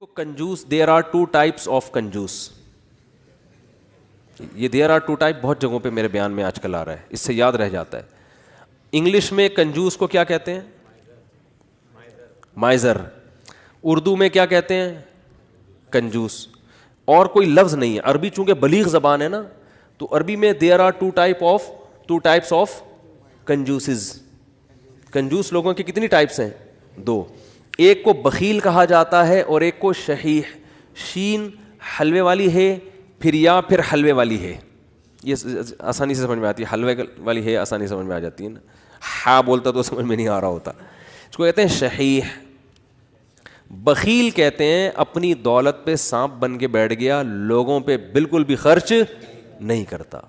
کنجوس, there are two types of کنجوس. یہ there are to type بہت جگہوں پہ میرے بیان میں آج کل آ رہا ہے, اس سے یاد رہ جاتا ہے. انگلش میں کنجوس کو کیا کہتے ہیں؟ مائزر. اردو میں کیا کہتے ہیں؟ کنجوس. اور کوئی لفظ نہیں ہے. عربی چونکہ بلیغ زبان ہے نا, تو عربی میں there are two types of کنجوسز. کنجوس لوگوں کی کتنی ٹائپس ہیں؟ دو. ایک کو بخیل کہا جاتا ہے اور ایک کو شحیح. شین حلوے والی ہے, پھر حلوے والی ہے. یہ آسانی سے سمجھ میں آتی ہے. حلوے والی ہے آسانی سے سمجھ میں آ جاتی ہے نا. ہاں بولتا تو سمجھ میں نہیں آ رہا ہوتا. اس کو کہتے ہیں شحیح. بخیل کہتے ہیں اپنی دولت پہ سانپ بن کے بیٹھ گیا, لوگوں پہ بالکل بھی خرچ نہیں کرتا,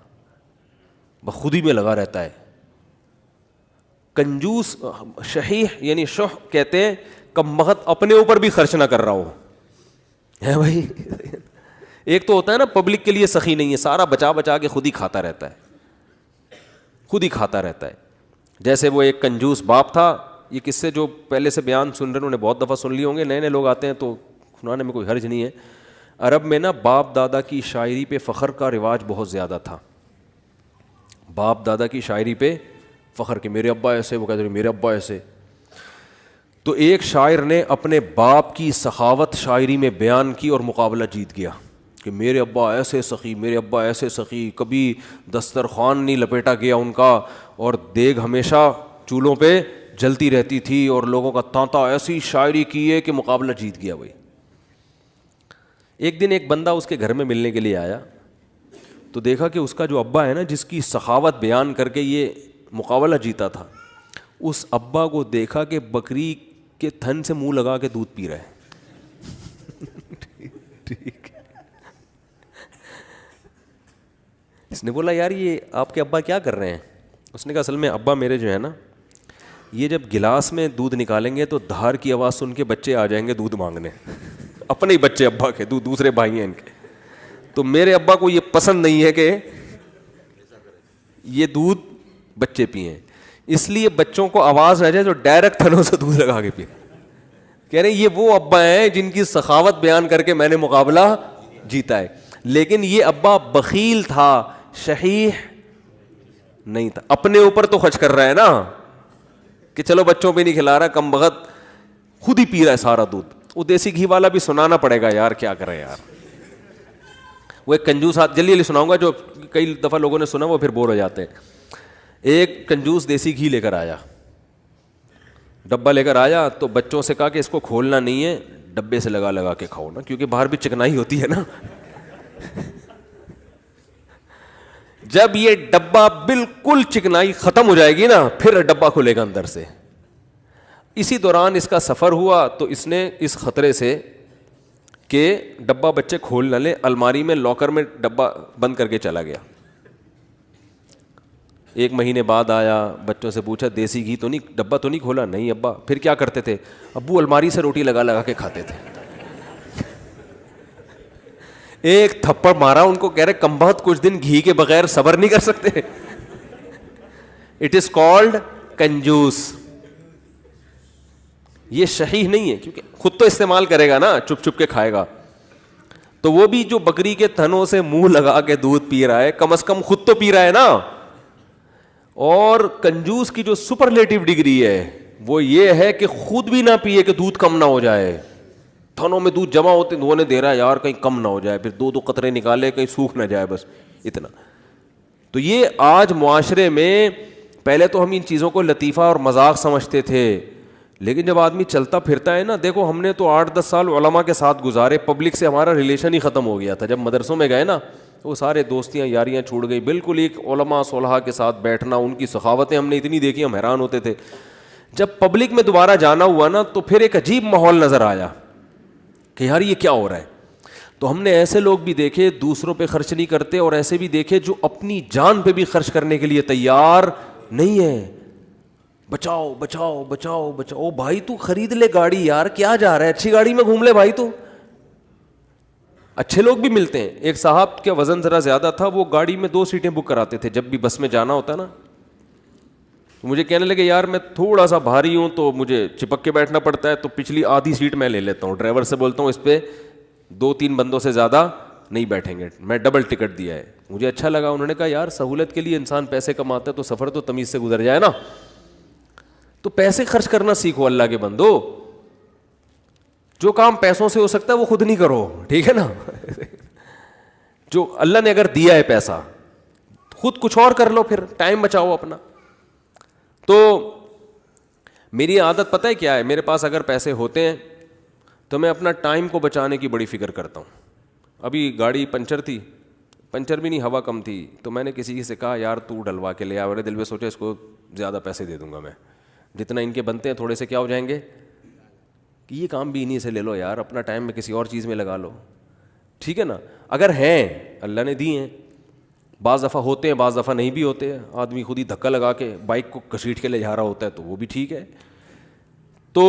خود ہی میں لگا رہتا ہے. کنجوس شحیح یعنی شح کہتے ہیں کم بخت اپنے اوپر بھی خرچ نہ کر رہا ہو, ہے بھائی. ایک تو ہوتا ہے نا پبلک کے لیے سخی نہیں ہے, سارا بچا بچا کے خود ہی کھاتا رہتا ہے. جیسے وہ ایک کنجوس باپ تھا. یہ قصے جو پہلے سے بیان سن رہے ہیں انہوں نے بہت دفعہ سن لیے ہوں گے, نئے نئے لوگ آتے ہیں تو سنانے میں کوئی حرج نہیں ہے. عرب میں نا باپ دادا کی شاعری پہ فخر کا رواج بہت زیادہ تھا. باپ دادا کی شاعری پہ فخر کہ میرے ابا ایسے, وہ کہتے ہیں میرے ابا ایسے. تو ایک شاعر نے اپنے باپ کی سخاوت شاعری میں بیان کی اور مقابلہ جیت گیا کہ میرے ابا ایسے سخی, میرے ابا ایسے سخی, کبھی دسترخوان نہیں لپیٹا گیا ان کا, اور دیگ ہمیشہ چولہوں پہ جلتی رہتی تھی, اور لوگوں کا تانتا ایسی شاعری کی ہے کہ مقابلہ جیت گیا بھائی. ایک دن ایک بندہ اس کے گھر میں ملنے کے لیے آیا تو دیکھا کہ اس کا جو ابا ہے نا, جس کی سخاوت بیان کر کے یہ مقابلہ جیتا تھا, اس ابا کو دیکھا کہ بکری کے تھن سے منہ لگا کے دودھ پی رہا ہے. ٹھیک. اس نے بولا یار یہ آپ کے ابا کیا کر رہے ہیں؟ اس نے کہا اصل میں ابا میرے جو ہے نا, یہ جب گلاس میں دودھ نکالیں گے تو دھار کی آواز سن کے بچے آ جائیں گے دودھ مانگنے. اپنے ہی بچے ابا کے, دوسرے بھائی ہیں ان کے. تو میرے ابا کو یہ پسند نہیں ہے کہ یہ دودھ بچے پئیں, اس لیے بچوں کو آواز نہ جائے تو ڈائریکٹ تھنوں سے دودھ لگا کے پئیں. کہہ رہے ہیں یہ وہ ابا ہیں جن کی سخاوت بیان کر کے میں نے مقابلہ جیتا ہے. لیکن یہ ابا بخیل تھا, شحیح نہیں تھا. اپنے اوپر تو خرچ کر رہا ہے نا کہ چلو بچوں پہ نہیں کھلا رہا, کم بخت خود ہی پی رہا ہے سارا دودھ. وہ دیسی گھی والا بھی سنانا پڑے گا یار, کیا کرے یار. وہ ایک کنجوس, جلدی جلدی سناؤں گا جو کئی دفعہ لوگوں نے سنا وہ پھر بور ہو جاتے ہیں. ایک کنجوس دیسی گھی لے کر آیا, ڈبہ لے کر آیا تو بچوں سے کہا کہ اس کو کھولنا نہیں ہے, ڈبے سے لگا لگا کے کھاؤ نا, کیونکہ باہر بھی چکنائی ہوتی ہے نا. جب یہ ڈبہ بالکل چکنائی ختم ہو جائے گی نا, پھر ڈبہ کھلے گا اندر سے. اسی دوران اس کا سفر ہوا تو اس نے اس خطرے سے کہ ڈبہ بچے کھول نہ لیں, الماری میں لاکر میں ڈبہ بند کر کے چلا گیا. ایک مہینے بعد آیا, بچوں سے پوچھا دیسی گھی تو نہیں, ڈبہ تو نہیں کھولا؟ نہیں ابا. پھر کیا کرتے تھے؟ ابو الماری سے روٹی لگا لگا کے کھاتے تھے. ایک تھپڑ مارا ان کو, کہہ رہے کم بخت کچھ دن گھی کے بغیر صبر نہیں کر سکتے. اٹ از کالڈ کنجوس. یہ شحیح نہیں ہے کیونکہ خود تو استعمال کرے گا نا, چپ چپ کے کھائے گا. تو وہ بھی جو بکری کے تھنوں سے منہ لگا کے دودھ پی رہا ہے, کم از کم خود تو پی رہا ہے نا. اور کنجوس کی جو سپرلیٹو ڈگری ہے وہ یہ ہے کہ خود بھی نہ پیے کہ دودھ کم نہ ہو جائے. تھنوں میں دودھ جمع ہوتے دھونے دے رہا ہے یار کہیں کم نہ ہو جائے, پھر دو قطرے نکالے کہیں سوکھ نہ جائے, بس اتنا. تو یہ آج معاشرے میں, پہلے تو ہم ان چیزوں کو لطیفہ اور مذاق سمجھتے تھے, لیکن جب آدمی چلتا پھرتا ہے نا, دیکھو ہم نے تو 8-10 سال علماء کے ساتھ گزارے, پبلک سے ہمارا ریلیشن ہی ختم ہو گیا تھا. جب مدرسوں میں گئے نا وہ سارے دوستیاں یاریاں چھوڑ گئی, بالکل ایک علماء صلحاء کے ساتھ بیٹھنا, ان کی سخاوتیں ہم نے اتنی دیکھی ہم حیران ہوتے تھے. جب پبلک میں دوبارہ جانا ہوا نا تو پھر ایک عجیب ماحول نظر آیا کہ یار یہ کیا ہو رہا ہے. تو ہم نے ایسے لوگ بھی دیکھے دوسروں پہ خرچ نہیں کرتے, اور ایسے بھی دیکھے جو اپنی جان پہ بھی خرچ کرنے کے لیے تیار نہیں ہے. بچاؤ بچاؤ بچاؤ بچاؤ. بھائی تو خرید لے گاڑی یار, کیا جا رہا ہے, اچھی گاڑی میں گھوم لے بھائی. تو اچھے لوگ بھی ملتے ہیں. ایک صاحب کا وزن ذرا زیادہ تھا, وہ گاڑی میں 2 سیٹیں بک کراتے تھے جب بھی بس میں جانا ہوتا نا. مجھے کہنے لگے یار میں تھوڑا سا بھاری ہوں تو مجھے چپک کے بیٹھنا پڑتا ہے, تو پچھلی آدھی سیٹ میں لے لیتا ہوں, ڈرائیور سے بولتا ہوں اس پہ 2-3 بندوں سے زیادہ نہیں بیٹھیں گے, میں ڈبل ٹکٹ دیا ہے. مجھے اچھا لگا. انہوں نے کہا یار سہولت کے لیے انسان پیسے کماتا ہے تو سفر تو تمیز سے گزر جائے نا. تو پیسے خرچ کرنا سیکھو اللہ کے بندو. جو کام پیسوں سے ہو سکتا ہے وہ خود نہیں کرو, ٹھیک ہے نا. جو اللہ نے اگر دیا ہے پیسہ, خود کچھ اور کر لو, پھر ٹائم بچاؤ اپنا. تو میری عادت پتہ ہے کیا ہے, میرے پاس اگر پیسے ہوتے ہیں تو میں اپنا ٹائم کو بچانے کی بڑی فکر کرتا ہوں. ابھی گاڑی پنچر تھی, پنچر بھی نہیں, ہوا کم تھی, تو میں نے کسی سے کہا یار تو ڈلوا کے لے آ. میرے دل میں سوچا اس کو زیادہ پیسے دے دوں گا میں, جتنا ان کے بنتے ہیں تھوڑے سے کیا ہو جائیں گے, کہ یہ کام بھی انہیں سے لے لو یار, اپنا ٹائم میں کسی اور چیز میں لگا لو, ٹھیک ہے نا. اگر ہیں اللہ نے دی ہیں, بعض دفعہ ہوتے ہیں بعض دفعہ نہیں بھی ہوتے ہیں, آدمی خود ہی دھکا لگا کے بائک کو گھسیٹ کے لے جا رہا ہوتا ہے تو وہ بھی ٹھیک ہے. تو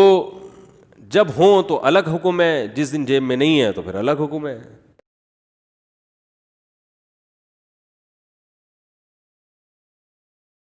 جب ہوں تو الگ حکم ہے, جس دن جیب میں نہیں ہے تو پھر الگ حکم ہے.